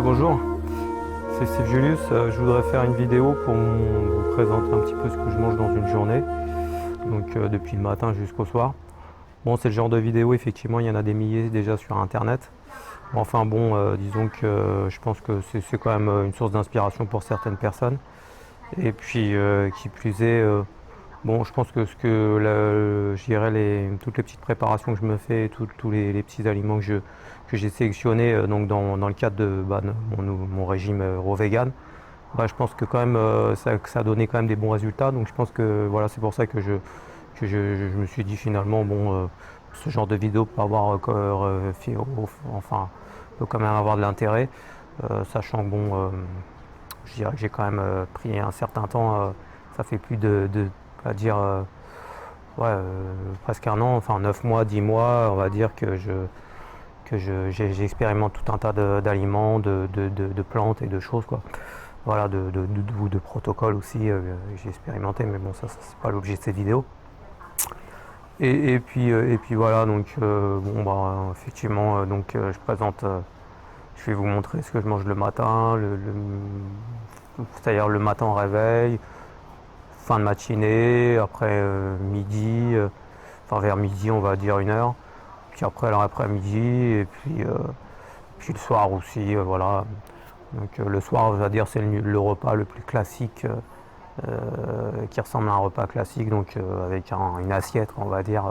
Bonjour, c'est Steve Julius. Je voudrais faire une vidéo pour vous présenter un petit peu ce que je mange dans une journée, donc depuis le matin jusqu'au soir. Bon, c'est le genre de vidéo, effectivement, il y en a des milliers déjà sur internet. Enfin bon, disons que je pense que c'est quand même une source d'inspiration pour certaines personnes. Et puis, qui plus est, bon, je pense que je dirais toutes les petites préparations que je me fais, tous les petits aliments que j'ai sélectionnés donc dans le cadre de mon régime raw vegan, je pense que quand même ça a donné quand même des bons résultats. Donc je pense que voilà, c'est pour ça que je me suis dit finalement, bon, ce genre de vidéo peut avoir, enfin, peut quand même avoir de l'intérêt, sachant que bon, je dirais que j'ai quand même pris un certain temps, ça fait plus à dire, ouais, presque un an, enfin 9 mois, 10 mois, on va dire j'expérimente tout un tas d'aliments, de plantes et de choses, quoi. Voilà, de protocoles aussi, j'ai expérimenté, mais bon, ça c'est pas l'objet de cette vidéo. Et puis voilà, donc bon, effectivement, je vais vous montrer ce que je mange le matin, c'est-à-dire le matin au réveil, fin de matinée, après midi, enfin vers midi on va dire 1 heure, puis après l'après-midi, puis le soir aussi, voilà. Donc le soir, on va dire, c'est le repas le plus classique, qui ressemble à un repas classique, donc avec une assiette, on va dire,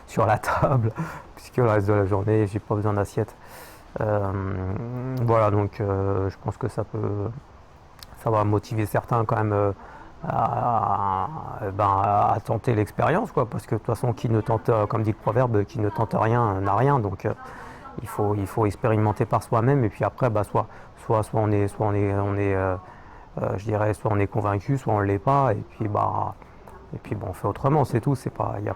sur la table, puisque le reste de la journée, j'ai pas besoin d'assiette. Voilà, donc je pense que ça va motiver certains quand même à tenter l'expérience, quoi, parce que de toute façon, qui ne tente, comme dit le proverbe, qui ne tente rien n'a rien, donc il faut expérimenter par soi-même, et puis après, soit je dirais, soit on est convaincu, soit on ne l'est pas, et puis bon, on fait autrement, c'est tout, il n'y a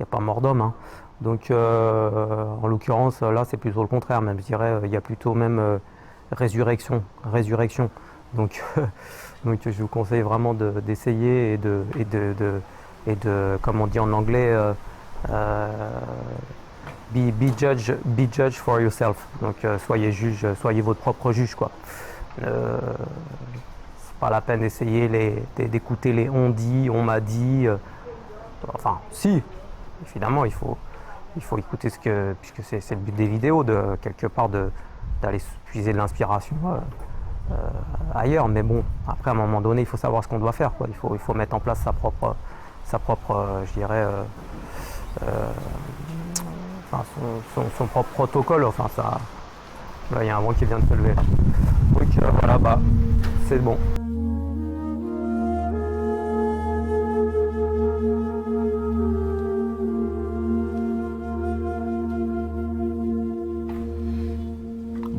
pas mort d'homme, hein. Donc en l'occurrence, là, c'est plutôt le contraire, même, je dirais, il y a plutôt même résurrection. Donc, donc je vous conseille vraiment d'essayer comme on dit en anglais, be judge for yourself. Donc soyez juge, soyez votre propre juge, quoi. C'est pas la peine d'écouter les on dit, on m'a dit. Enfin, si, évidemment, il faut écouter puisque c'est le but des vidéos, de quelque part d'aller puiser de l'inspiration ailleurs. Mais bon, après, à un moment donné, il faut savoir ce qu'on doit faire, quoi. Il faut mettre en place sa propre, je dirais, enfin, son propre protocole. Enfin, ça, là, il y a un vent qui vient de se lever. Donc voilà, c'est bon.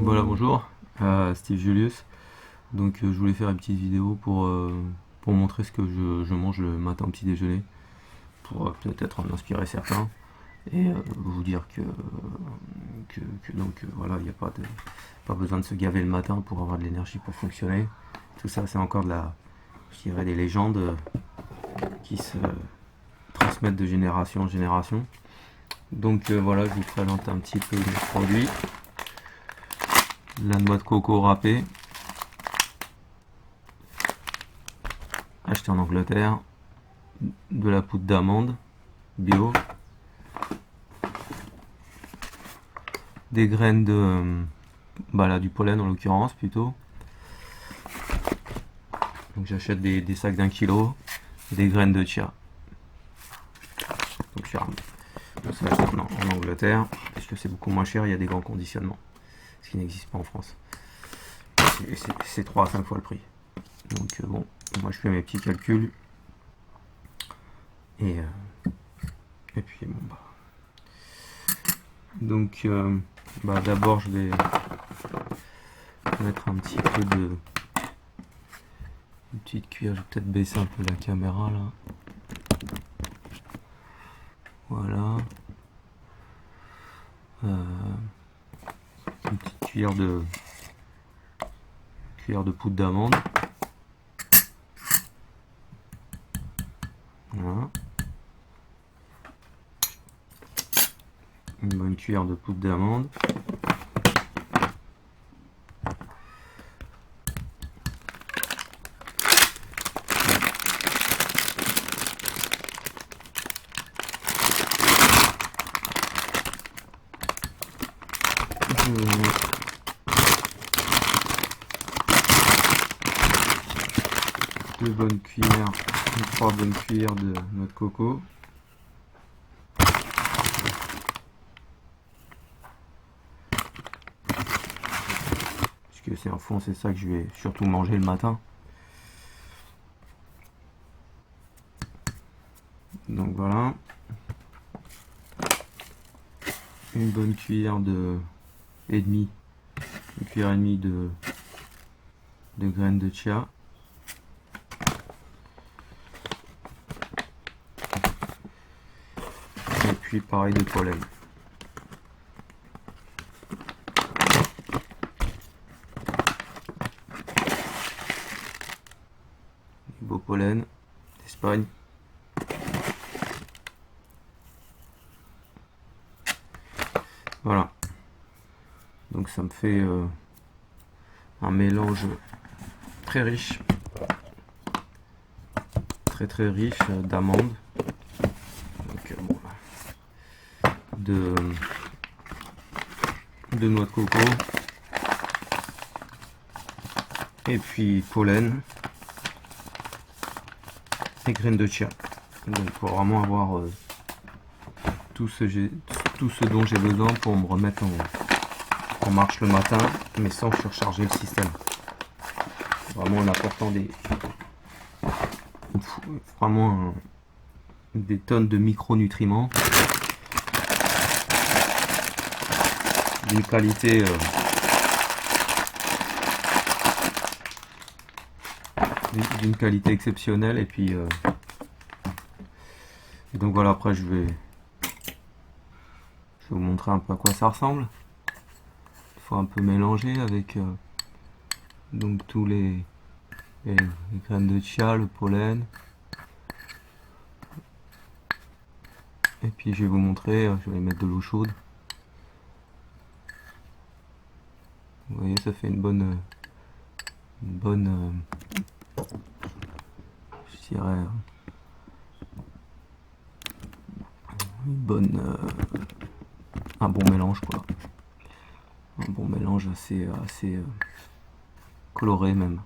Voilà, bonjour, Steve Julius. Donc je voulais faire une petite vidéo pour montrer ce que je mange le matin au petit déjeuner, pour peut-être en inspirer certains, et vous dire que voilà, il n'y a pas besoin de se gaver le matin pour avoir de l'énergie pour fonctionner. Tout ça, c'est encore je dirais, des légendes qui se transmettent de génération en génération. Donc voilà, je vous présente un petit peu les produits. La noix de coco râpée, achetée en Angleterre, de la poudre d'amande bio, des graines du pollen en l'occurrence plutôt. Donc j'achète des sacs d'1 kilo, des graines de chia. Donc ça achète en Angleterre, parce que c'est beaucoup moins cher, il y a des grands conditionnements, ce qui n'existe pas en France. C'est 3 à 5 fois le prix. Donc bon, moi je fais mes petits calculs. Et puis bon, donc d'abord je vais mettre un petit peu une petite cuillère. Je vais peut-être baisser un peu la caméra là. Voilà. Une petite cuillère de poudre d'amande. Voilà. Une bonne cuillère de poudre d'amande. 2 bonnes cuillères, 3 bonnes cuillères de noix de coco. Puisque c'est un fond, c'est ça que je vais surtout manger le matin. Donc voilà. Une bonne cuillère une cuillère et demie de graines de chia. Et puis pareil de pollen. Du beau pollen d'Espagne. Voilà. Donc ça me fait un mélange très riche. Très riche d'amandes. Bon, de noix de coco. Et puis pollen. Et graines de chia. Donc pour vraiment avoir tout ce dont j'ai besoin pour me remettre en marche le matin, mais sans surcharger le système. Vraiment en apportant des tonnes de micronutriments d'une qualité exceptionnelle. Et puis et donc voilà, après je vais vous montrer un peu à quoi ça ressemble. Il faut un peu mélanger avec donc tous les graines de chia, le pollen. Et puis je vais vous montrer, je vais mettre de l'eau chaude. Vous voyez, ça fait une bonne je dirais un bon mélange, quoi. Un bon mélange assez coloré même.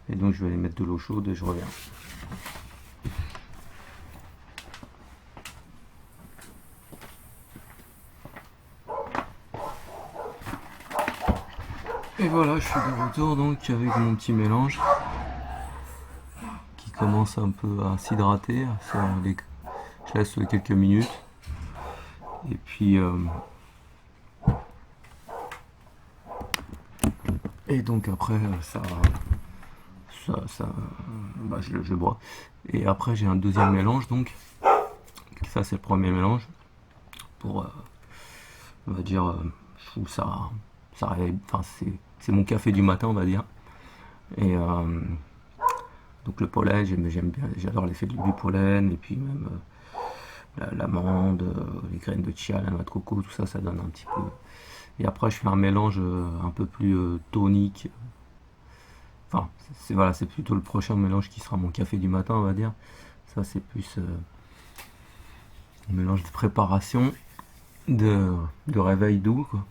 Et donc je vais aller mettre de l'eau chaude et je reviens. Et voilà, je suis de retour donc avec mon petit mélange qui commence un peu à s'hydrater. Je laisse quelques minutes. Et puis et donc après je bois. Et après j'ai un deuxième mélange, donc ça c'est le premier mélange pour on va dire je trouve ça réveille, enfin c'est mon café du matin, on va dire. Et donc le pollen, j'aime bien, j'adore l'effet du pollen, et puis même l'amande, les graines de chia, la noix de coco, tout ça, ça donne un petit peu. Et après je fais un mélange un peu plus tonique. Enfin, voilà, c'est plutôt le prochain mélange qui sera mon café du matin, on va dire. Ça c'est plus un mélange de préparation, de réveil doux, quoi.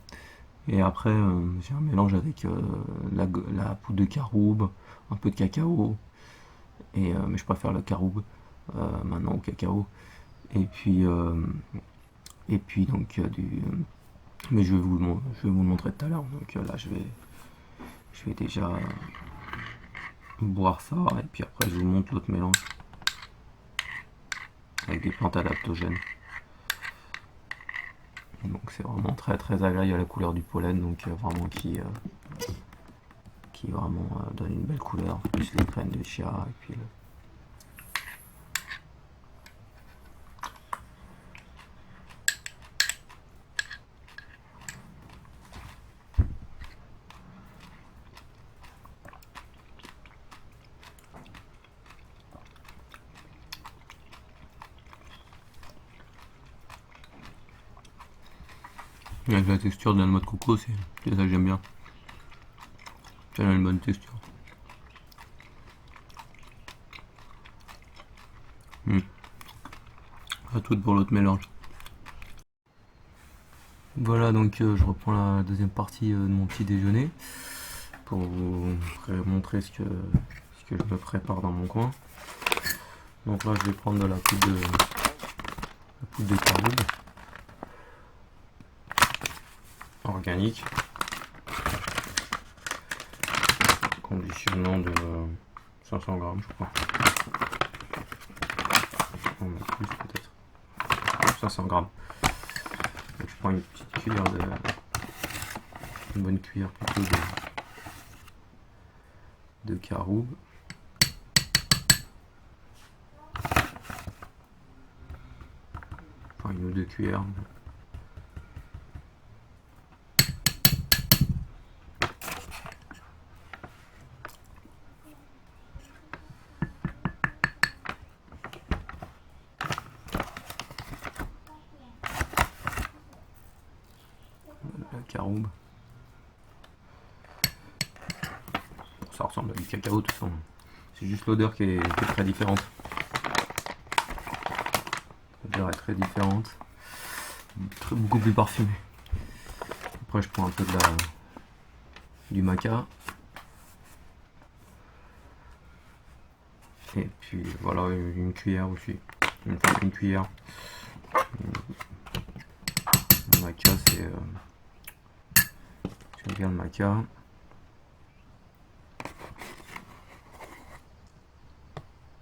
Et après j'ai un mélange avec la poudre de caroube, un peu de cacao, et mais je préfère le caroube maintenant au cacao. Et puis donc mais je vais vous le montrer tout à l'heure. Donc là je vais déjà boire ça, et puis après je vous montre l'autre mélange avec des plantes adaptogènes. Donc c'est vraiment très agréable à la couleur du pollen, donc vraiment qui vraiment donne une belle couleur, plus les graines de chia, et puis avec la texture de la noix de coco, c'est ça que j'aime bien. Elle a une bonne texture. À tout pour l'autre mélange. Voilà, donc je reprends la deuxième partie de mon petit déjeuner. pour vous montrer ce que je me prépare dans mon coin. Donc là je vais prendre de la poudre de caroube organique, conditionnement de 500 grammes je crois. On a plus peut-être. 500 grammes. Donc je prends une petite cuillère une bonne cuillère plutôt de caroube. Enfin une ou deux cuillères. La caroube. Ça ressemble à du cacao de toute façon. C'est juste l'odeur qui est très différente. L'odeur est très différente. Beaucoup plus parfumée. Après je prends un peu du maca. Et puis voilà une cuillère aussi. Une cuillère. Le maca c'est... j'aime bien le maca.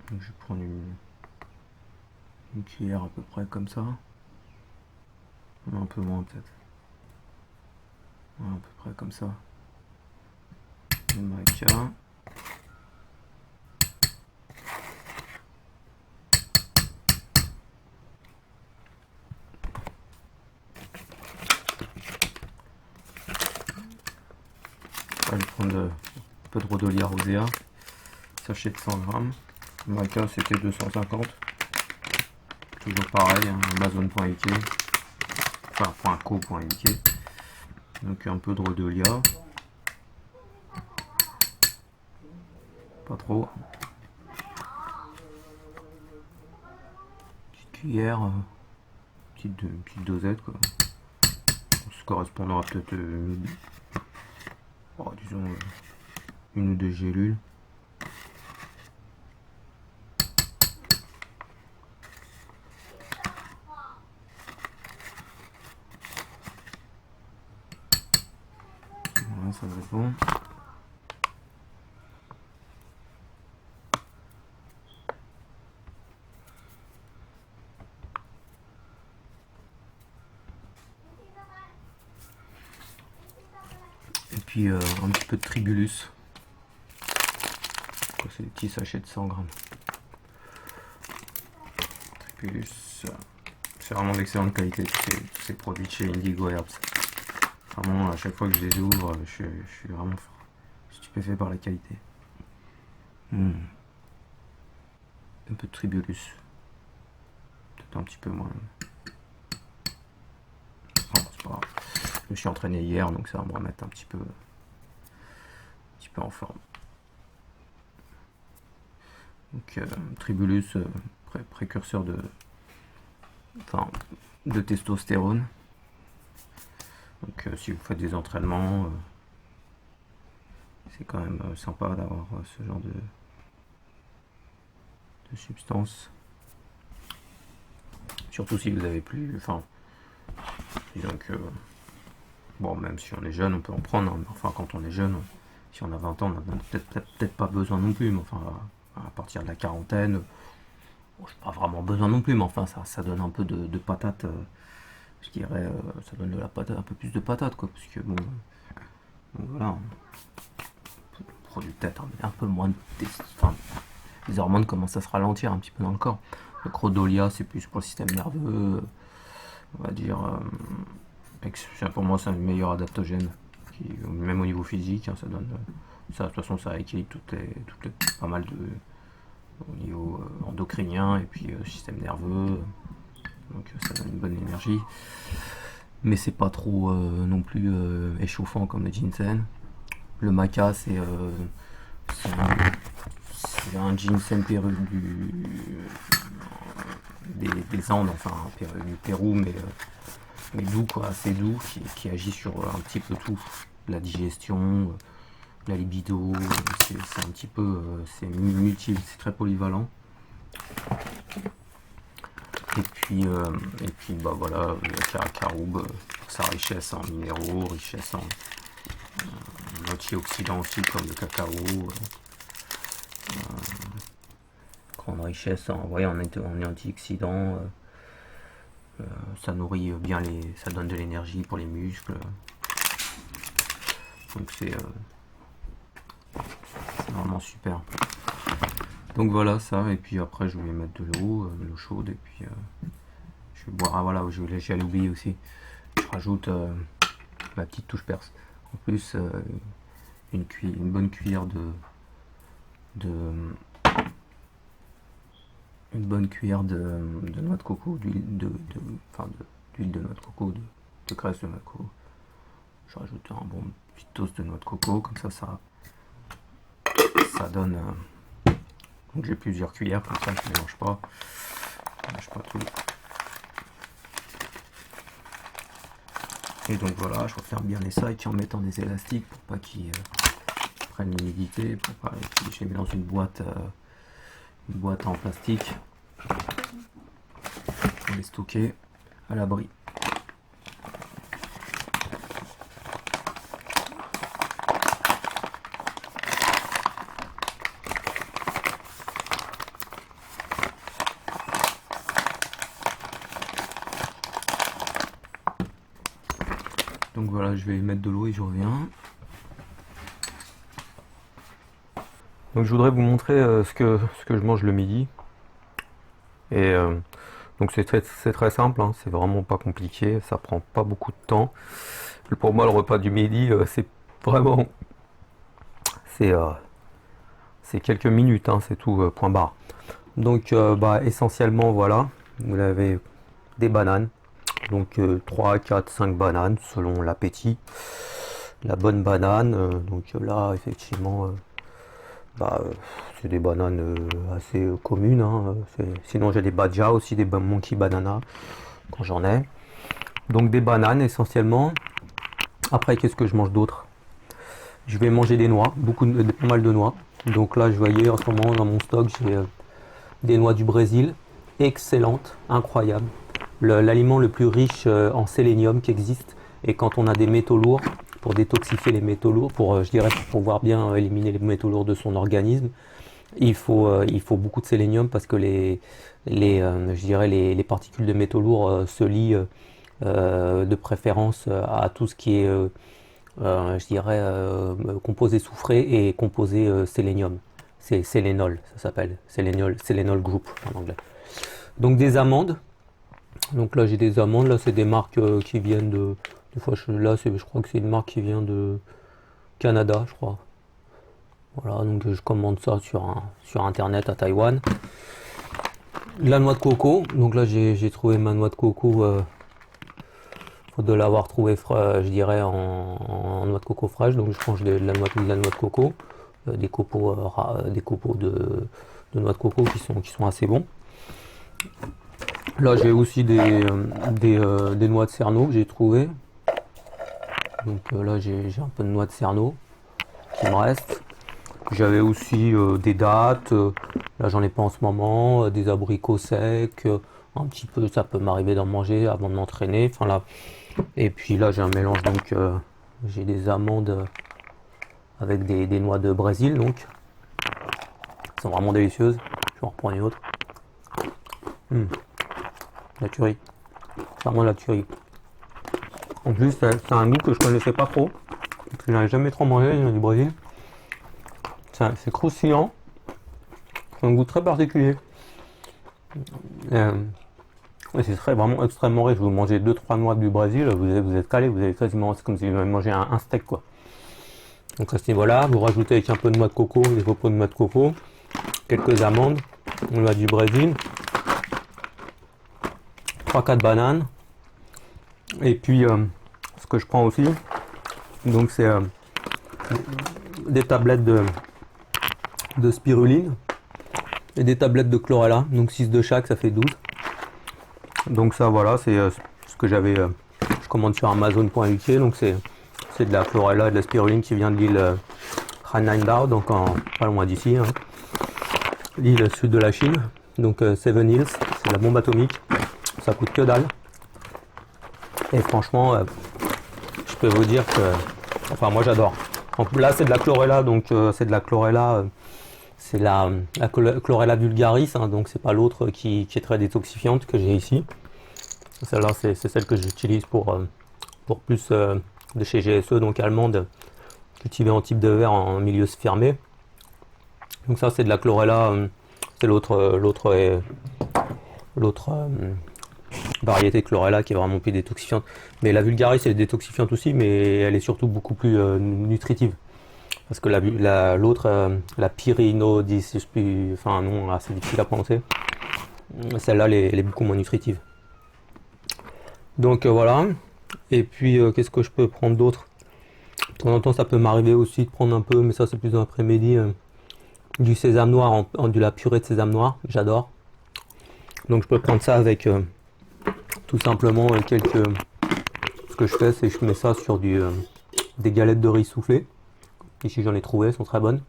Donc je vais prendre une cuillère à peu près comme ça. Un peu moins peut-être. À peu près comme ça. Le maca. Je vais prendre un peu de Rhodolia rosea, sachet de 100 grammes. Le maca c'était 250. Toujours pareil, hein, Amazon.ik, enfin .co.uk. Donc un peu de Rhodolia. Pas trop. Petite cuillère, petite dosette quoi. Ça correspondra peut-être disons une ou deux gélules. Voilà, ça va être bon. Et puis un petit peu de tribulus. C'est des petits sachets de 100 grammes. Tribulus, c'est vraiment d'excellente qualité tous ces produits de chez Indigo Herbs. Vraiment, à chaque fois que je les ouvre, je suis vraiment stupéfait par la qualité. Un peu de tribulus. Peut-être un petit peu moins. Oh, c'est pas grave. Je me suis entraîné hier, donc ça va me remettre un petit peu en forme. Donc tribulus, précurseur de testostérone. Donc si vous faites des entraînements, c'est quand même sympa d'avoir ce genre de substance. Surtout si vous avez plus, disons que bon, même si on est jeune, on peut en prendre. Hein, mais enfin, quand on est jeune, si on a 20 ans, on n'a peut-être pas besoin non plus. Mais enfin, à partir de la quarantaine, bon, j'ai pas vraiment besoin non plus. Mais enfin, ça donne un peu de patate. Je dirais, ça donne de la patate, un peu plus de patate, quoi. Parce que bon, voilà, on produit peut-être un peu moins de les hormones commencent à se ralentir un petit peu dans le corps. Le Rhodolia, c'est plus pour le système nerveux, on va dire. Pour moi, c'est un meilleur adaptogène, même au niveau physique, hein, ça donne. Ça, de toute façon, ça équilibre pas mal au niveau endocrinien et puis système nerveux. Donc ça donne une bonne énergie. Mais c'est pas trop non plus échauffant comme le ginseng. Le maca, c'est un ginseng des Andes, enfin du Pérou, mais doux, quoi, assez doux, qui agit sur un petit peu tout, la digestion, la libido, c'est un petit peu, c'est multi, c'est très polyvalent. Et puis bah voilà, le caroube, sa richesse en minéraux, richesse en antioxydants aussi comme le cacao, grande richesse en, ouais, en antioxydants, ça nourrit bien ça donne de l'énergie pour les muscles. Donc c'est vraiment super. Donc voilà ça, et puis après je vais mettre de l'eau chaude, et puis je vais boire. Ah voilà, j'allais oublier aussi, je rajoute ma petite touche perse. En plus une bonne cuillère une bonne cuillère de noix de coco, d'huile de noix de coco, de graisse de noix de coco. Je rajoute un bon petit toast de noix de coco, comme ça donne. Donc j'ai plusieurs cuillères, comme ça je ne mélange pas tout. Et donc voilà, je referme bien les sacs en mettant des élastiques pour pas qu'ils prennent l'humidité. Et puis je les mets dans une boîte en plastique pour les stocker à l'abri. Donc voilà, je vais mettre de l'eau et je reviens. Donc je voudrais vous montrer ce que je mange le midi. Et donc c'est très simple, hein, c'est vraiment pas compliqué, ça prend pas beaucoup de temps. Pour moi le repas du midi c'est vraiment c'est quelques minutes, hein, c'est tout, point barre. Donc bah, essentiellement voilà, vous avez des bananes. Donc 3, 4, 5 bananes selon l'appétit. La bonne banane, donc là effectivement c'est des bananes assez communes, hein. Sinon j'ai des badja aussi, des monkey banana quand j'en ai. Donc des bananes essentiellement. Après qu'est-ce que je mange d'autre? Je vais manger des noix, pas mal de noix. Donc là je voyais en ce moment dans mon stock j'ai des noix du Brésil, excellentes, incroyables. L'aliment le plus riche en sélénium qui existe, et quand on a des métaux lourds, pour détoxifier les métaux lourds, pour pouvoir bien éliminer les métaux lourds de son organisme, il faut beaucoup de sélénium, parce que les particules de métaux lourds se lient de préférence à tout ce qui est composé soufré et composé sélénium. C'est sélénol, ça s'appelle sélénol group en anglais. Donc des amandes. Donc là j'ai des amandes, là c'est des marques qui viennent des fois je crois que c'est une marque qui vient de Canada, je crois. Voilà, donc je commande ça sur internet à Taïwan. La noix de coco, donc là j'ai trouvé ma noix de coco, faut de l'avoir trouvé je dirais en noix de coco fraîche, donc je mange de la noix de coco, des copeaux de noix de coco qui sont assez bons. Là j'ai aussi des noix de cerneau que j'ai trouvé. Donc là j'ai un peu de noix de cerneau qui me reste. J'avais aussi des dattes, là j'en ai pas en ce moment, des abricots secs, un petit peu, ça peut m'arriver d'en manger avant de m'entraîner. Enfin là, et puis là j'ai un mélange, donc j'ai des amandes avec des noix de Brésil, donc elles sont vraiment délicieuses. Je vais en reprendre une autre. La tuerie, vraiment la tuerie. En plus c'est un goût que je connaissais pas trop, parce que j'en ai jamais trop mangé du Brésil. C'est croustillant, c'est un goût très particulier. Et c'est vraiment extrêmement riche. Vous mangez 2-3 noix du Brésil, vous êtes calé, vous avez quasiment, c'est comme si vous avez mangé un steak quoi. Donc à ce niveau-là, vous rajoutez avec un peu de noix de coco, des copeaux de noix de coco, quelques amandes, on a du Brésil, 3-4 bananes, et puis ce que je prends aussi, donc c'est des tablettes de spiruline et des tablettes de chlorella, donc 6 de chaque, ça fait 12. Donc ça voilà, c'est ce que j'avais, je commande sur Amazon.uk, donc c'est de la chlorella et de la spiruline qui vient de l'île Hainan, donc pas loin d'ici, hein. L'île sud de la Chine. Donc Seven Hills, c'est la bombe atomique. Ça coûte que dalle. Et franchement, je peux vous dire que, enfin moi j'adore. Là c'est de la chlorella, donc c'est de la chlorella. C'est la chlorella vulgaris, hein, donc c'est pas l'autre qui est très détoxifiante que j'ai ici. Celle-là, c'est celle que j'utilise pour plus de chez GSE, donc allemande, cultivée en type de verre en milieu fermé. Donc ça, c'est de la chlorella, c'est l'autre variété de chlorella qui est vraiment plus détoxifiante. Mais la vulgaris, elle est détoxifiante aussi, mais elle est surtout beaucoup plus nutritive. Parce que l'autre, la pyrinodis, je sais plus, enfin un nom assez difficile à prononcer, celle-là, elle est beaucoup moins nutritive. Donc voilà. Et puis, qu'est-ce que je peux prendre d'autre? De temps en temps, ça peut m'arriver aussi de prendre un peu, mais ça c'est plus dans l'après-midi, du sésame noir, de la purée de sésame noir. J'adore. Donc je peux prendre ça avec tout simplement Ce que je fais, c'est que je mets ça sur des galettes de riz soufflé. Ici j'en ai trouvé, elles sont très bonnes.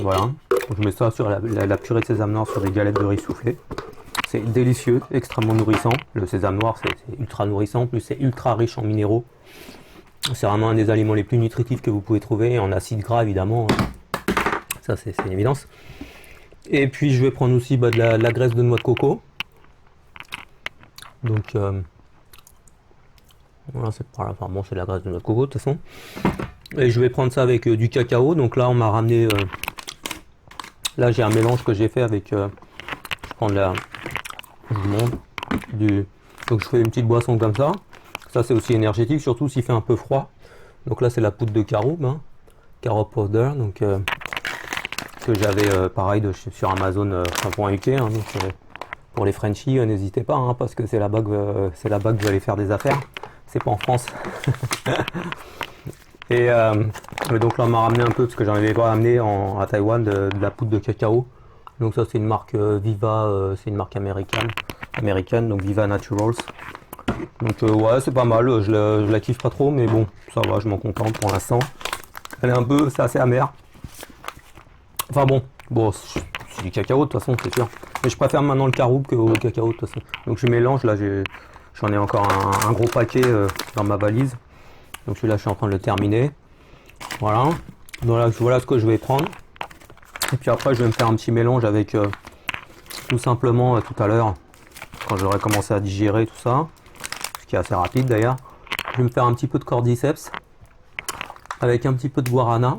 Voilà, je mets ça sur la purée de sésame noir sur des galettes de riz soufflé. C'est délicieux, extrêmement nourrissant. Le sésame noir c'est ultra nourrissant, en plus c'est ultra riche en minéraux. C'est vraiment un des aliments les plus nutritifs que vous pouvez trouver, en acides gras évidemment. Ça c'est une évidence. Et puis je vais prendre aussi de la graisse de noix de coco. Donc voilà, c'est par là. Enfin bon, c'est de la graisse de noix de coco de toute façon. Et je vais prendre ça avec du cacao. Donc là, on m'a ramené. Là, j'ai un mélange que j'ai fait avec. Je prends je vous montre. Donc, je fais une petite boisson comme ça. Ça, c'est aussi énergétique, surtout s'il fait un peu froid. Donc là, c'est la poudre de caroube, hein, carob powder. Donc que j'avais pareil sur Amazon.uk. Hein, donc pour les Frenchies, n'hésitez pas, hein, parce que c'est là-bas que vous allez faire des affaires. C'est pas en France. Et donc là on m'a ramené un peu, parce que j'en avais pas ramené à Taïwan, de la poudre de cacao. Donc ça c'est une marque Viva, c'est une marque américaine, donc Viva Naturals. Donc ouais, c'est pas mal, je la kiffe pas trop, mais bon, ça va, je m'en contente pour l'instant. Elle est c'est assez amer. Enfin bon, c'est du cacao de toute façon, c'est sûr. Mais je préfère maintenant le caroube que le cacao de toute façon. Donc je mélange, là j'en ai encore un gros paquet dans ma valise. Donc celui-là, je suis en train de le terminer. Voilà. Donc voilà ce que je vais prendre. Et puis après, je vais me faire un petit mélange avec tout simplement tout à l'heure, quand j'aurai commencé à digérer tout ça, ce qui est assez rapide d'ailleurs. Je vais me faire un petit peu de cordyceps avec un petit peu de guarana.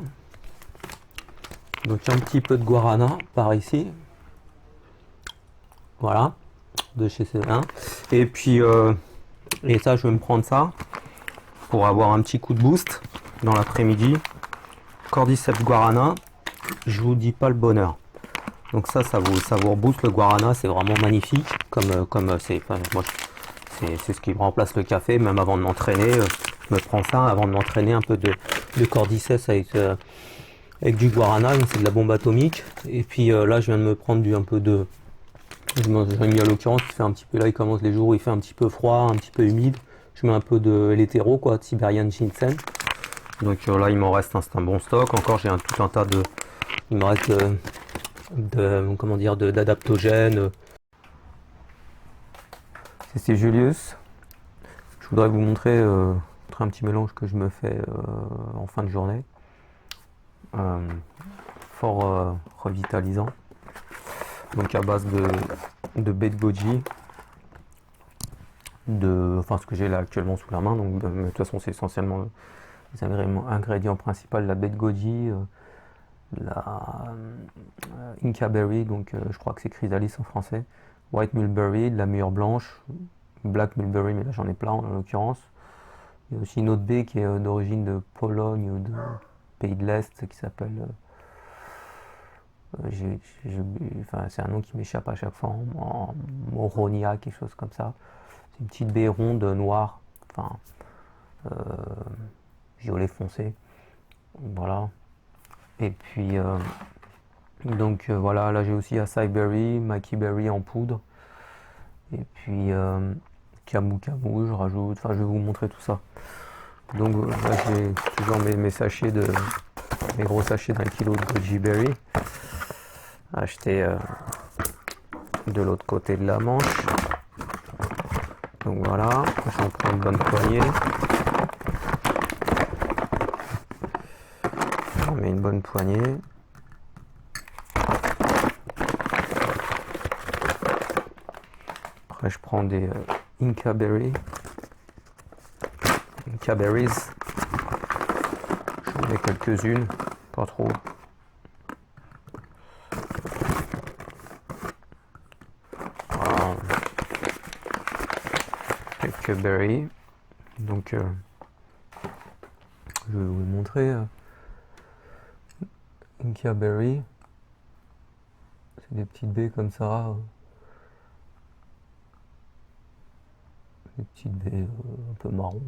Donc un petit peu de guarana par ici. Voilà. De chez C1. Et puis, et ça, je vais me prendre ça pour avoir un petit coup de boost dans l'après-midi. Cordyceps guarana, je vous dis pas le bonheur. Donc ça vous rebooste le guarana, c'est vraiment magnifique. C'est ce qui remplace le café, même avant de m'entraîner. Je me prends ça avant de m'entraîner, un peu de cordyceps avec du guarana, c'est de la bombe atomique. Et puis là, je viens de me prendre un peu de. J'ai mis à l'occurrence, il fait un petit peu là, il commence les jours où il fait un petit peu froid, un petit peu humide. Je mets un peu de l'hétéro, quoi, de Siberian Ginseng. Donc là, il m'en reste un bon stock. Encore, j'ai tout un tas de. Il me reste d'adaptogènes. C'est Julius. Je voudrais vous montrer un petit mélange que je me fais en fin de journée. Fort revitalisant. Donc à base de baie de goji. Enfin ce que j'ai là actuellement sous la main, donc de toute façon c'est essentiellement les ingrédients principaux, la baie de goji, la Inca berry, donc je crois que c'est chrysalis en français, white mulberry, de la mûre blanche, black mulberry, mais là j'en ai plein en l'occurrence. Il y a aussi une autre baie qui est d'origine de Pologne ou de pays de l'Est qui s'appelle c'est un nom qui m'échappe à chaque fois, en Moronia, quelque chose comme ça. C'est une petite baie ronde noire, enfin violet foncé. Voilà. Et puis donc voilà, là j'ai aussi acai berry, maki berry en poudre. Et puis camu camu, je rajoute, enfin je vais vous montrer tout ça. Donc là j'ai toujours mes sachets mes gros sachets d'1 kg de goji berry acheté de l'autre côté de la Manche. Donc voilà, j'en prends une bonne poignée. J'en mets une bonne poignée. Après je prends des Inca berries. J'en mets quelques-unes, pas trop. Voilà. Quelques berries. Donc je vais vous montrer. Inca berry. C'est des petites baies comme ça. Des petites baies un peu marron.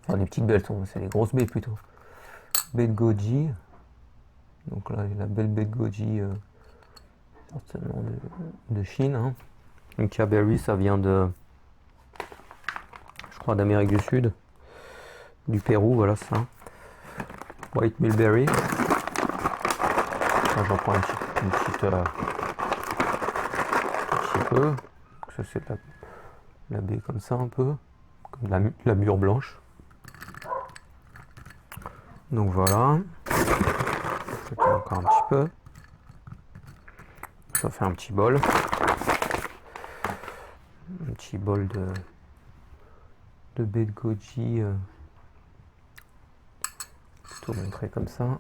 Enfin des petites baies, c'est les grosses baies plutôt. Baie de goji. Donc là la belle baie de goji certainement de Chine. Hein. Inca berry ça vient de, je crois, d'Amérique du Sud. Du Pérou, voilà ça. White mulberry. J'en prends un petit peu. Ça c'est la baie comme ça un peu. Comme la mûre blanche. Donc voilà. Encore un petit peu. Ça fait un petit bol. Un petit bol de baie de goji. Plutôt montrer comme ça.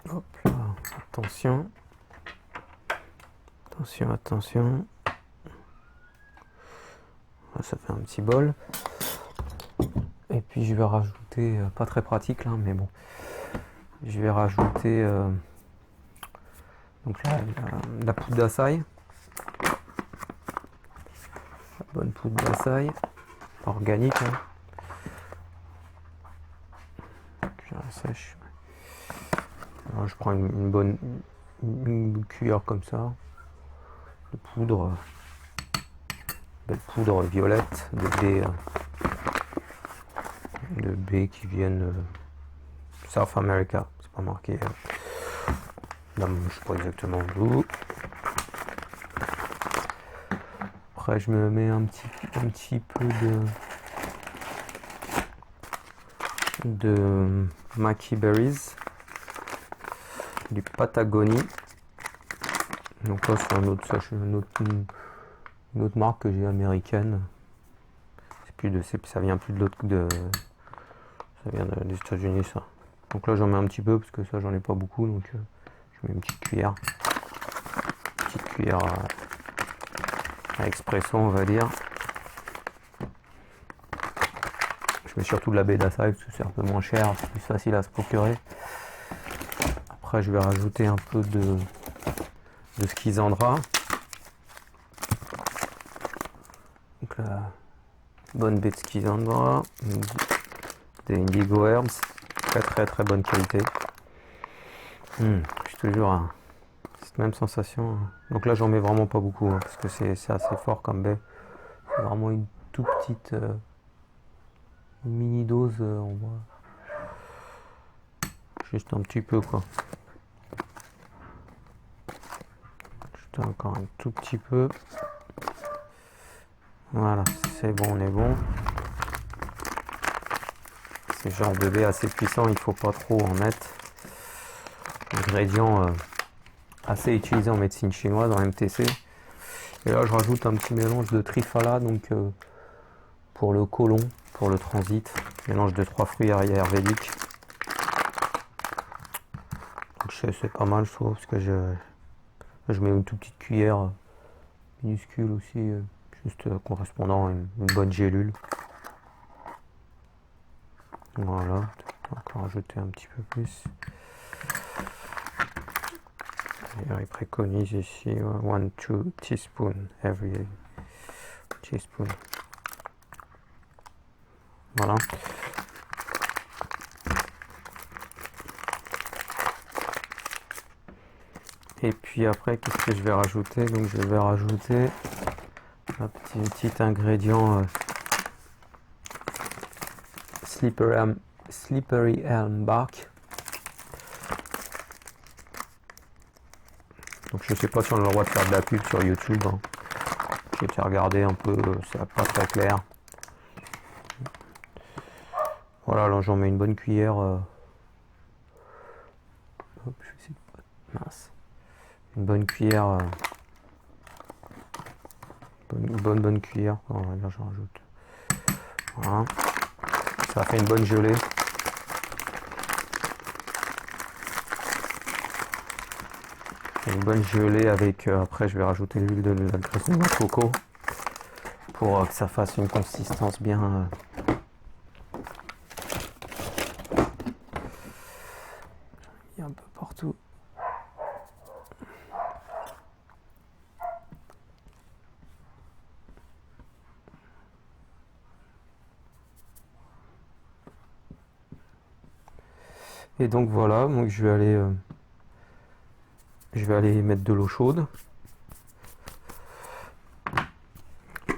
Hop là, attention. Attention. Ça fait un petit bol. Et puis je vais rajouter, pas très pratique là, mais bon. Je vais rajouter donc la poudre d'açaï. La bonne poudre d'açaï. Organique. Hein. Cuillère sèche. Alors, je prends une bonne cuillère comme ça de poudre, belle poudre violette de baies qui viennent South America, c'est pas marqué là, je sais pas exactement d'où. Après je me mets un petit peu de maqui berries, du Patagonie. Donc là c'est une autre marque que j'ai américaine. Ça vient plus de l'autre ça vient des États-Unis ça. Donc là j'en mets un petit peu parce que ça j'en ai pas beaucoup, donc je mets une petite cuillère. À expresso on va dire. Je mets surtout de la baie d'açaï parce que c'est un peu moins cher, c'est plus facile à se procurer. Après je vais rajouter un peu de schizandra. Donc la bonne baie de schizandra, des indigo herbs, très bonne qualité. J'ai toujours cette même sensation. Donc là j'en mets vraiment pas beaucoup hein, parce que c'est assez fort comme baie. C'est vraiment une toute petite une mini dose, on voit. Juste un petit peu quoi. Encore un tout petit peu. Voilà, c'est bon, on est bon. C'est le genre de baie assez puissant, il faut pas trop en mettre. Ingrédient assez utilisé en médecine chinoise, en MTC. Et là, je rajoute un petit mélange de trifala, donc pour le côlon, pour le transit. Mélange de 3 fruits ayurvédiques. C'est pas mal, je trouve, parce que je mets une toute petite cuillère minuscule aussi, juste correspondant à une bonne gélule. Voilà, on va encore rajouter un petit peu plus. D'ailleurs, il préconise ici 1-2 teaspoons every teaspoon. Voilà. Et puis après, qu'est-ce que je vais rajouter? Donc je vais rajouter un petit ingrédient Slippery Elm Bark. Donc je sais pas si on a le droit de faire de la pub sur YouTube. Hein. J'ai été regarder un peu, c'est pas très clair. Voilà, là j'en mets une bonne cuillère. Hop, je vais essayer de... Mince. Une bonne cuillère. Bonne cuillère. Oh, là j'en rajoute. Voilà. Ça fait une bonne gelée. Une bonne gelée avec, après je vais rajouter l'huile de la graisse de noix de coco pour que ça fasse une consistance bien un peu partout. Et donc voilà, donc je vais aller mettre de l'eau chaude.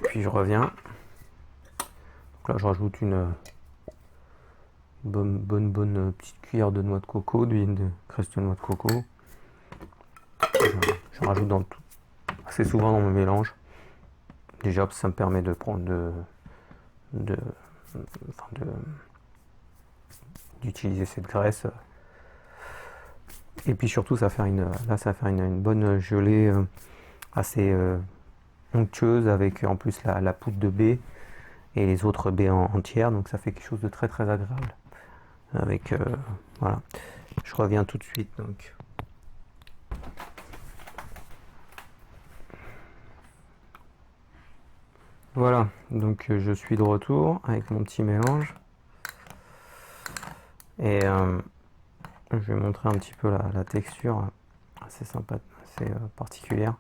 Puis je reviens. Donc là je rajoute une bonne petite cuillère de noix de coco, d'huile de graisse de noix de coco. Je rajoute dans tout, assez souvent dans mon mélange. Déjà ça me permet de prendre d'utiliser cette graisse. Et puis surtout ça fait une bonne gelée assez onctueuse avec en plus la poudre de baie et les autres baies entières, donc ça fait quelque chose de très très agréable. Avec voilà, je reviens tout de suite donc. Voilà, donc je suis de retour avec mon petit mélange et je vais montrer un petit peu la texture assez sympa, assez particulière.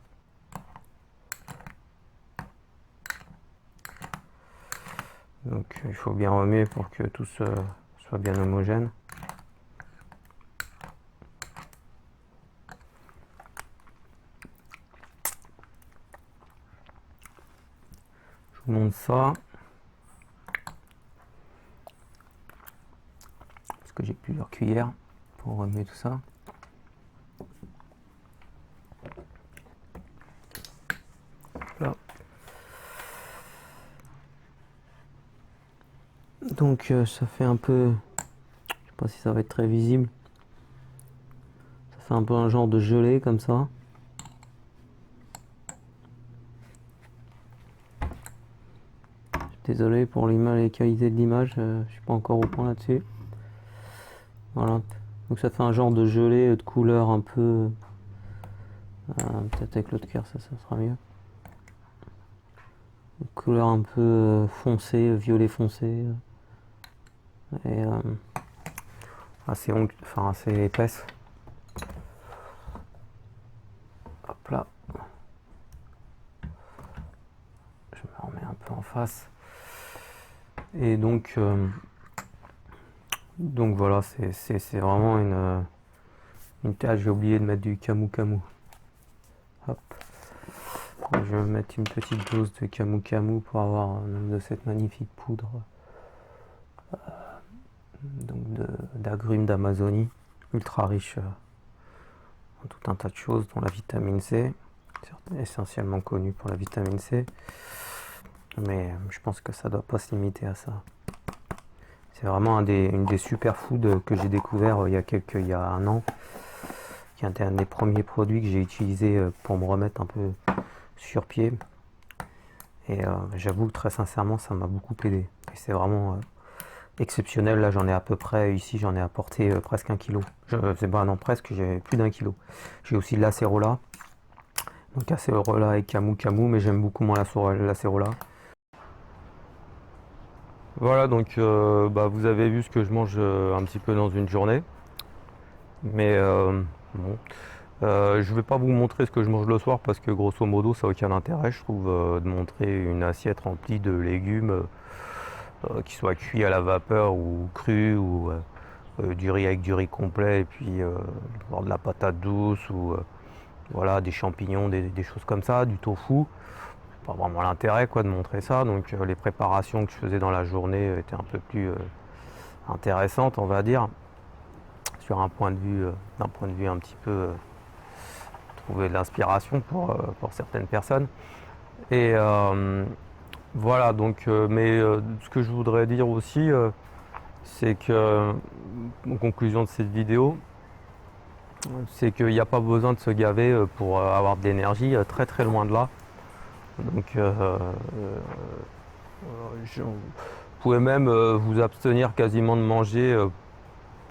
Donc il faut bien remuer pour que tout soit bien homogène. Je vous montre ça. Parce que j'ai plusieurs cuillères pour remuer tout ça. Là. Donc ça fait un peu, je sais pas si ça va être très visible, ça fait un peu un genre de gelée comme ça. Désolé pour les qualités de l'image, je suis pas encore au point là-dessus. Voilà, donc ça fait un genre de gelée de couleur un peu, peut-être avec l'autre cuillère ça sera mieux. Une couleur un peu foncée, violet foncé. Et assez épaisse. Hop là. Je me remets un peu en face. Et donc voilà, c'est vraiment une tâche. J'ai oublié de mettre du Camu Camu. Hop. Donc, je vais mettre une petite dose de Camu Camu pour avoir de cette magnifique poudre. Donc d'agrumes d'Amazonie, ultra riche en tout un tas de choses, dont la vitamine C, essentiellement connue pour la vitamine C, mais je pense que ça doit pas se limiter à ça. C'est vraiment une des superfoods que j'ai découvert il y a un an, qui est un des premiers produits que j'ai utilisé pour me remettre un peu sur pied, et j'avoue que très sincèrement ça m'a beaucoup aidé, et c'est vraiment exceptionnel. Là j'en ai à peu près, ici j'en ai apporté presque 1 kilo. C'est pas non presque, j'ai plus d'1 kilo. J'ai aussi de l'acérola. Donc acérola avec Camu Camu, mais j'aime beaucoup moins l'acérola. Voilà, donc vous avez vu ce que je mange un petit peu dans une journée. Mais bon. Je vais pas vous montrer ce que je mange le soir parce que grosso modo ça n'a aucun intérêt, je trouve, de montrer une assiette remplie de légumes qui soit cuit à la vapeur ou cru, ou du riz avec du riz complet, et puis de la patate douce, ou voilà, des champignons, des choses comme ça, du tofu. Pas vraiment l'intérêt quoi de montrer ça. Donc les préparations que je faisais dans la journée étaient un peu plus intéressante, on va dire, sur un point de vue, d'un point de vue un petit peu trouver de l'inspiration pour certaines personnes. Et voilà, donc, mais ce que je voudrais dire aussi, c'est que, en conclusion de cette vidéo, c'est qu'il n'y a pas besoin de se gaver pour avoir de l'énergie, très très loin de là. Donc, vous pouvez même vous abstenir quasiment de manger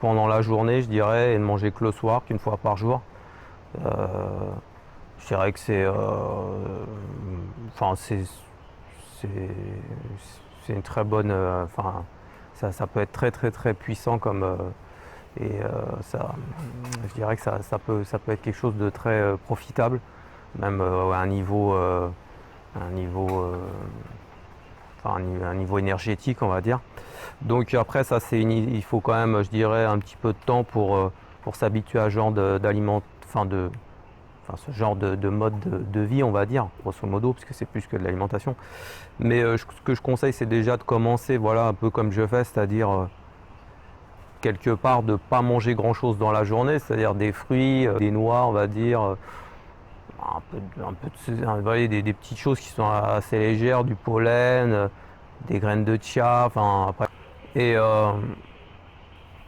pendant la journée, je dirais, et de manger que le soir, qu'une fois par jour. Je dirais que enfin, c'est une très bonne, enfin, ça peut être très très très puissant comme, ça, je dirais que ça peut être quelque chose de très profitable, même à un niveau, enfin, un niveau énergétique, on va dire. Donc après, ça, il faut quand même, je dirais, un petit peu de temps pour s'habituer à ce genre d'aliment, enfin, ce genre de mode de vie, on va dire, grosso modo, parce que c'est plus que de l'alimentation. Mais ce que je conseille, c'est déjà de commencer, voilà, un peu comme je fais, c'est-à-dire quelque part de ne pas manger grand-chose dans la journée, c'est-à-dire des fruits, des noix, on va dire, des petites choses qui sont assez légères, du pollen, des graines de chia, enfin après. Et, euh,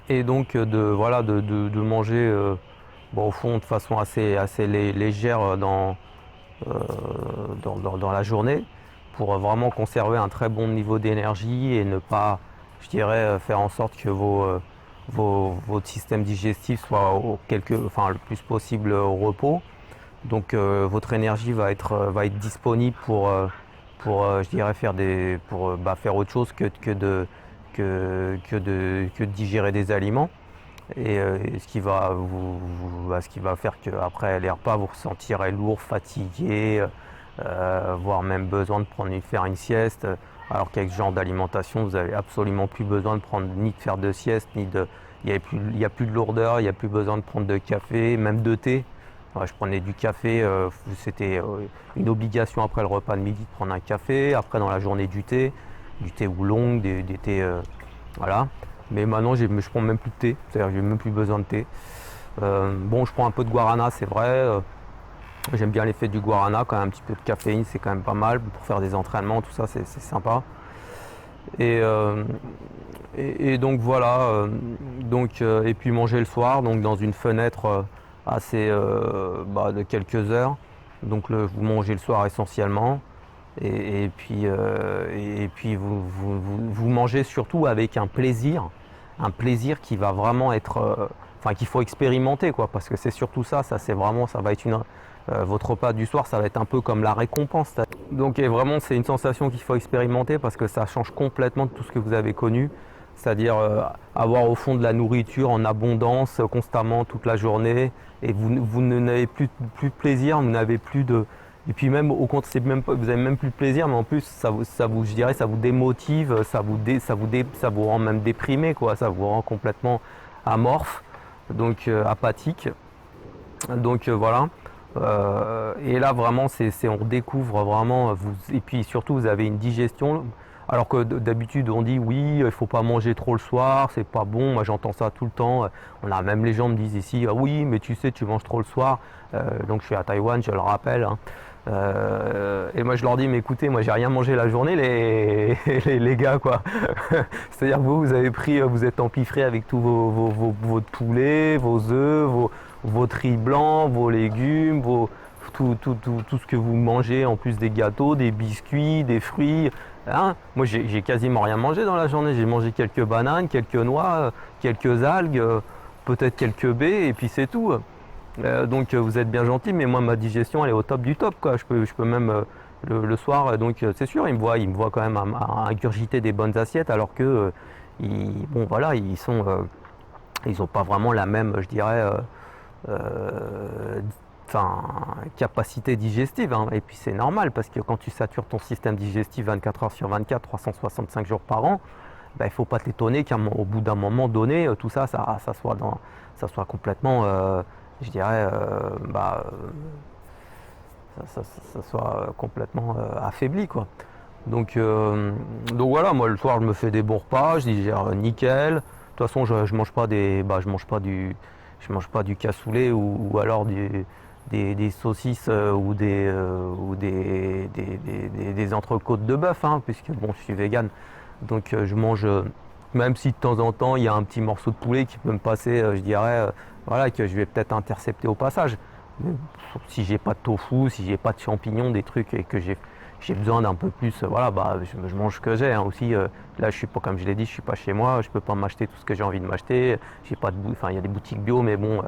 et donc voilà, de manger bon, au fond de façon assez légère dans la journée pour vraiment conserver un très bon niveau d'énergie et ne pas, je dirais, faire en sorte que votre système digestif soit enfin, le plus possible au repos. Donc votre énergie va être disponible je dirais, faire autre chose que de digérer des aliments. Et ce qui va faire qu'après les repas, vous ressentirez lourd, fatigué, voire même besoin de faire une sieste. Alors qu'avec ce genre d'alimentation, vous n'avez absolument plus besoin ni de faire de sieste, il n'y a plus de lourdeur, il n'y a plus besoin de prendre de café, même de thé. Ouais, je prenais du café, c'était une obligation après le repas de midi de prendre un café, après dans la journée du thé oolong, des thés, voilà. Mais maintenant, je prends même plus de thé, c'est-à-dire que j'ai même plus besoin de thé. Bon, je prends un peu de guarana, c'est vrai. J'aime bien l'effet du guarana, quand même un petit peu de caféine, c'est quand même pas mal pour faire des entraînements, tout ça, c'est sympa. Et, donc voilà, et puis manger le soir, donc dans une fenêtre assez de quelques heures. Donc vous mangez le soir essentiellement. Et puis vous mangez surtout avec un plaisir qui va vraiment être, enfin qu'il faut expérimenter quoi, parce que c'est surtout ça c'est vraiment, ça va être votre repas du soir, ça va être un peu comme la récompense. Donc vraiment c'est une sensation qu'il faut expérimenter parce que ça change complètement de tout ce que vous avez connu, c'est-à-dire avoir au fond de la nourriture en abondance constamment toute la journée et vous n'avez plus de plaisir, vous n'avez plus de. Et puis même au compte, vous avez même plus de plaisir, mais en plus je dirais, ça vous démotive, ça vous rend même déprimé, quoi. Ça vous rend complètement amorphe, donc apathique. Donc voilà. Et là vraiment, on redécouvre vraiment. Et puis surtout, vous avez une digestion. Alors que d'habitude on dit oui, il faut pas manger trop le soir, c'est pas bon. Moi j'entends ça tout le temps. Même les gens me disent ici, ah oui, mais tu sais, tu manges trop le soir. Donc je suis à Taïwan, je le rappelle. Hein. Et moi je leur dis, mais écoutez, moi j'ai rien mangé la journée, les gars, quoi. C'est-à-dire que vous avez vous êtes empiffré avec tous vos poulets, vos œufs, vos riz blancs, vos légumes, tout ce que vous mangez, en plus des gâteaux, des biscuits, des fruits. Hein, moi j'ai quasiment rien mangé dans la journée, j'ai mangé quelques bananes, quelques noix, quelques algues, peut-être quelques baies et puis c'est tout. Donc vous êtes bien gentil, mais moi ma digestion elle est au top du top quoi. Je peux même le soir, donc c'est sûr il me voit quand même à ingurgiter des bonnes assiettes alors que bon voilà ils ont pas vraiment la même, je dirais, capacité digestive, hein. Et puis c'est normal parce que quand tu satures ton système digestif 24 heures sur 24, 365 jours par an, il ne faut pas t'étonner qu'au bout d'un moment donné, tout ça soit complètement, je dirais, ça soit complètement affaibli, quoi. Donc voilà, moi le soir je me fais des bons repas, je digère nickel. toute façon, je mange pas je mange pas du cassoulet ou alors des saucisses ou des entrecôtes de bœuf, hein, puisque bon, je suis vegan. Donc je mange, même si de temps en temps il y a un petit morceau de poulet qui peut me passer, je dirais, voilà, que je vais peut-être intercepter au passage. Mais si j'ai pas de tofu, si j'ai pas de champignons, des trucs et que j'ai besoin d'un peu plus, voilà, bah je mange ce que j'ai, hein, aussi. Là, je suis pas, comme je l'ai dit, je suis pas chez moi, je peux pas m'acheter tout ce que j'ai envie de m'acheter. J'ai pas de, enfin, il y a des boutiques bio, mais bon,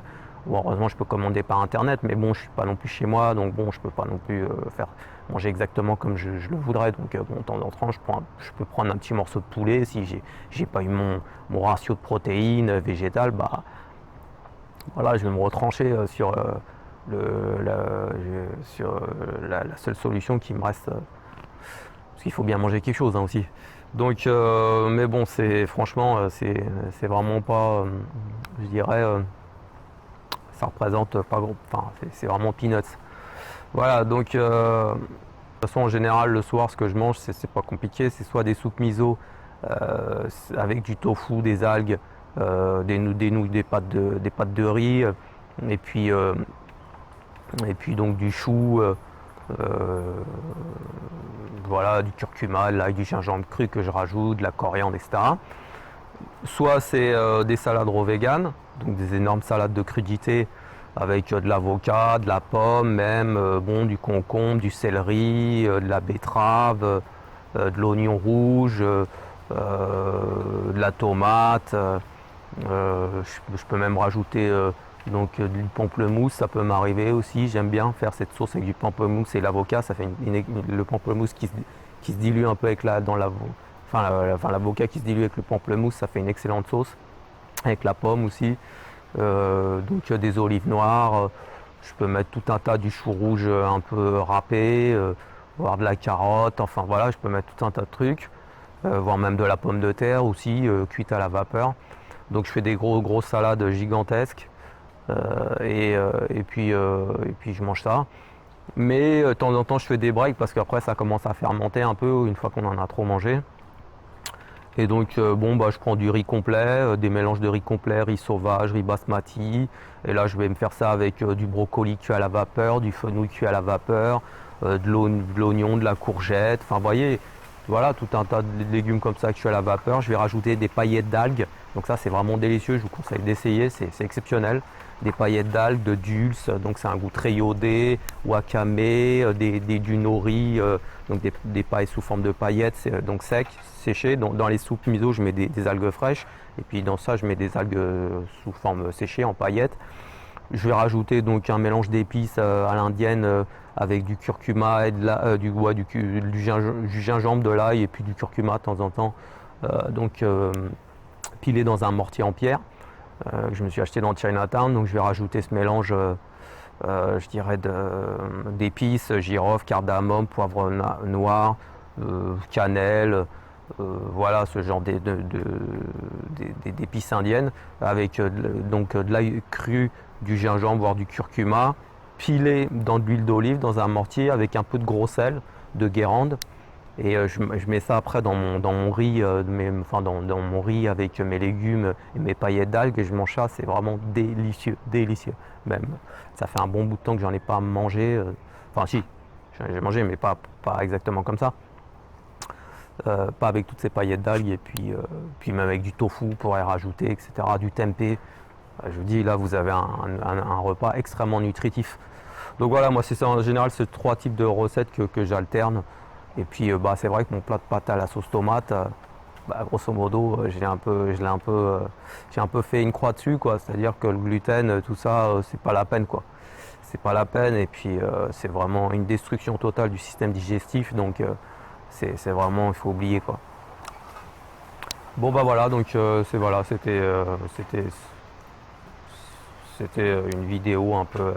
bon, heureusement, je peux commander par internet, mais bon, je suis pas non plus chez moi, donc bon, je peux pas non plus faire manger exactement comme je le voudrais. Donc, bon, de temps en temps, je peux prendre un petit morceau de poulet si j'ai pas eu mon ratio de protéines végétales, bah voilà, je vais me retrancher sur la seule solution qui me reste, parce qu'il faut bien manger quelque chose, hein, aussi. Donc, mais bon, franchement, c'est vraiment pas, je dirais, ça représente pas gros, enfin, c'est vraiment peanuts. Voilà, donc, de toute façon, en général, le soir, ce que je mange, c'est pas compliqué, c'est soit des soupes miso avec du tofu, des algues, des nouilles, des pâtes de riz, et puis, euh, et puis donc du chou, voilà, du curcuma, de l'ail, du gingembre cru que je rajoute, de la coriandre, etc. Soit c'est des salades raw vegan, donc des énormes salades de crudités avec de l'avocat, de la pomme, même bon, du concombre, du céleri, de la betterave, de l'oignon rouge, de la tomate. Je peux même rajouter du pamplemousse, ça peut m'arriver aussi. J'aime bien faire cette sauce avec du pamplemousse et l'avocat. Ça fait le pamplemousse qui se dilue un peu avec enfin, l'avocat qui se dilue avec le pamplemousse, ça fait une excellente sauce. Avec la pomme aussi. Des olives noires. Je peux mettre tout un tas du chou rouge un peu râpé, voire de la carotte. Enfin voilà, je peux mettre tout un tas de trucs. Voire même de la pomme de terre aussi, cuite à la vapeur. Donc je fais des grosses salades gigantesques et puis je mange ça. Mais de temps en temps je fais des breaks parce qu'après ça commence à fermenter un peu une fois qu'on en a trop mangé. Et donc bon, bah, je prends du riz complet, des mélanges de riz complet, riz sauvage, riz basmati. Et là je vais me faire ça avec du brocoli cuit à la vapeur, du fenouil cuit à la vapeur, de l'oignon, de la courgette. Enfin vous voyez, voilà, tout un tas de légumes comme ça cuits à la vapeur. Je vais rajouter des paillettes d'algues. Donc ça c'est vraiment délicieux, je vous conseille d'essayer, c'est exceptionnel. Des paillettes d'algues, de dulce, donc c'est un goût très iodé, wakame, du nori, donc des pailles sous forme de paillettes, donc secs, séchées. Dans les soupes miso, je mets des algues fraîches, et puis dans ça, je mets des algues sous forme séchée en paillettes. Je vais rajouter donc un mélange d'épices à l'indienne avec du curcuma et du gingembre, de l'ail et puis du curcuma de temps en temps. Pilé dans un mortier en pierre que je me suis acheté dans Chinatown. Donc je vais rajouter ce mélange, je dirais, d'épices, girofle, cardamome, poivre noir, cannelle, voilà, ce genre d'épices indiennes avec de l'ail cru, du gingembre, voire du curcuma, pilé dans de l'huile d'olive dans un mortier avec un peu de gros sel de Guérande. Et je mets ça après dans mon riz, dans mon riz avec mes légumes et mes paillettes d'algues et je mange ça, c'est vraiment délicieux, délicieux. Même, ça fait un bon bout de temps que j'en ai pas mangé. Enfin si, j'ai mangé, mais pas exactement comme ça. Pas avec toutes ces paillettes d'algues et puis même avec du tofu pour y rajouter, etc. Du tempeh. Je vous dis, là vous avez un repas extrêmement nutritif. Donc voilà, moi c'est ça en général, c'est 3 types de recettes que j'alterne. Et puis c'est vrai que mon plat de pâtes à la sauce tomate, grosso modo, j'ai un peu fait une croix dessus, quoi. C'est-à-dire que le gluten, tout ça, c'est pas la peine, quoi. C'est pas la peine et puis c'est vraiment une destruction totale du système digestif, donc c'est vraiment, il faut oublier, quoi. Bon bah voilà, donc c'était une vidéo un peu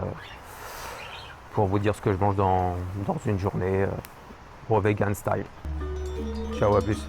pour vous dire ce que je mange dans une journée. Vegan style. Ciao, à plus.